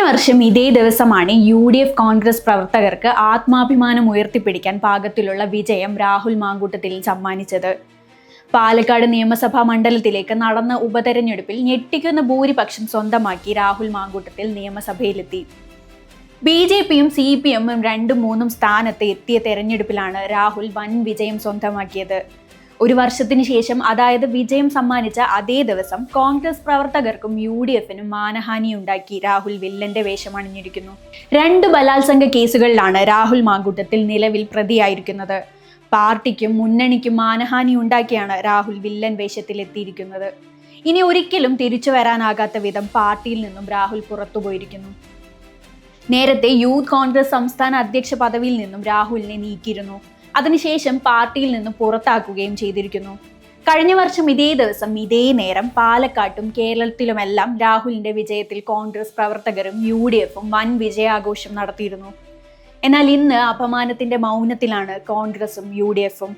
വർഷം ഇതേ ദിവസമാണ് UDF കോൺഗ്രസ് പ്രവർത്തകർക്ക് ആത്മാഭിമാനം ഉയർത്തിപ്പിടിക്കാൻ പാകത്തിലുള്ള വിജയം രാഹുൽ മാങ്കൂട്ടത്തിൽ സമ്മാനിച്ചത്. പാലക്കാട് നിയമസഭാ മണ്ഡലത്തിലേക്ക് നടന്ന ഉപതെരഞ്ഞെടുപ്പിൽ ഞെട്ടിക്കുന്ന ഭൂരിപക്ഷം സ്വന്തമാക്കി രാഹുൽ മാങ്കൂട്ടത്തിൽ നിയമസഭയിലെത്തി. BJPയും CPMഉം 2-3 സ്ഥാനത്ത് എത്തിയ തെരഞ്ഞെടുപ്പിലാണ് രാഹുൽ വൻ വിജയം സ്വന്തമാക്കിയത്. ഒരു വർഷത്തിന് ശേഷം, അതായത് വിജയം സമ്മാനിച്ച അതേ ദിവസം, കോൺഗ്രസ് പ്രവർത്തകർക്കും UDFനും മാനഹാനിയുണ്ടാക്കി രാഹുൽ വില്ലന്റെ വേഷമണിഞ്ഞിരിക്കുന്നു. 2 ബലാത്സംഗ കേസുകളിലാണ് രാഹുൽ മാങ്കൂട്ടത്തിൽ നിലവിൽ പ്രതിയായിരിക്കുന്നത്. പാർട്ടിക്കും മുന്നണിക്കും മാനഹാനി ഉണ്ടാക്കിയാണ് രാഹുൽ വില്ലൻ വേഷത്തിലെത്തിയിരിക്കുന്നത്. ഇനി ഒരിക്കലും തിരിച്ചു വരാനാകാത്ത വിധം പാർട്ടിയിൽ നിന്നും രാഹുൽ പുറത്തുപോയിരിക്കുന്നു. നേരത്തെ യൂത്ത് കോൺഗ്രസ് സംസ്ഥാന അധ്യക്ഷ പദവിയിൽ നിന്നും രാഹുലിനെ നീക്കിയിരുന്നു. അതിനുശേഷം പാർട്ടിയിൽ നിന്നും പുറത്താക്കുകയും ചെയ്തിരിക്കുന്നു. കഴിഞ്ഞ വർഷം ഇതേ ദിവസം ഇതേ നേരം പാലക്കാട്ടും കേരളത്തിലുമെല്ലാം രാഹുലിന്റെ വിജയത്തിൽ കോൺഗ്രസ് പ്രവർത്തകരും UDFും വൻ വിജയാഘോഷം നടത്തിയിരുന്നു. എന്നാൽ ഇന്ന് അപമാനത്തിന്റെ മൗനത്തിലാണ് കോൺഗ്രസും UDFും.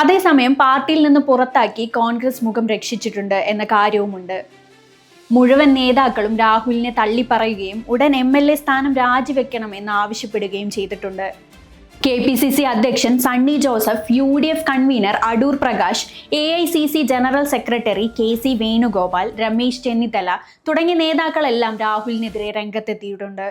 അതേസമയം പാർട്ടിയിൽ നിന്ന് പുറത്താക്കി കോൺഗ്രസ് മുഖം രക്ഷിച്ചിട്ടുണ്ട് എന്ന കാര്യവുമുണ്ട്. മുഴുവൻ നേതാക്കളും രാഹുലിനെ തള്ളിപ്പറയുകയും ഉടൻ MLA സ്ഥാനം രാജിവെക്കണം എന്ന് ആവശ്യപ്പെടുകയും ചെയ്തിട്ടുണ്ട്. KPCC അധ്യക്ഷൻ Sunny Joseph, UDF convener Adoor Prakash, AICC general secretary KC Venugopal, Ramesh Chennithala തുടങ്ങിയ നേതാക്കളെല്ലാം രാഹുലിനെതിരെ രംഗത്തെത്തിയിട്ടുണ്ട്.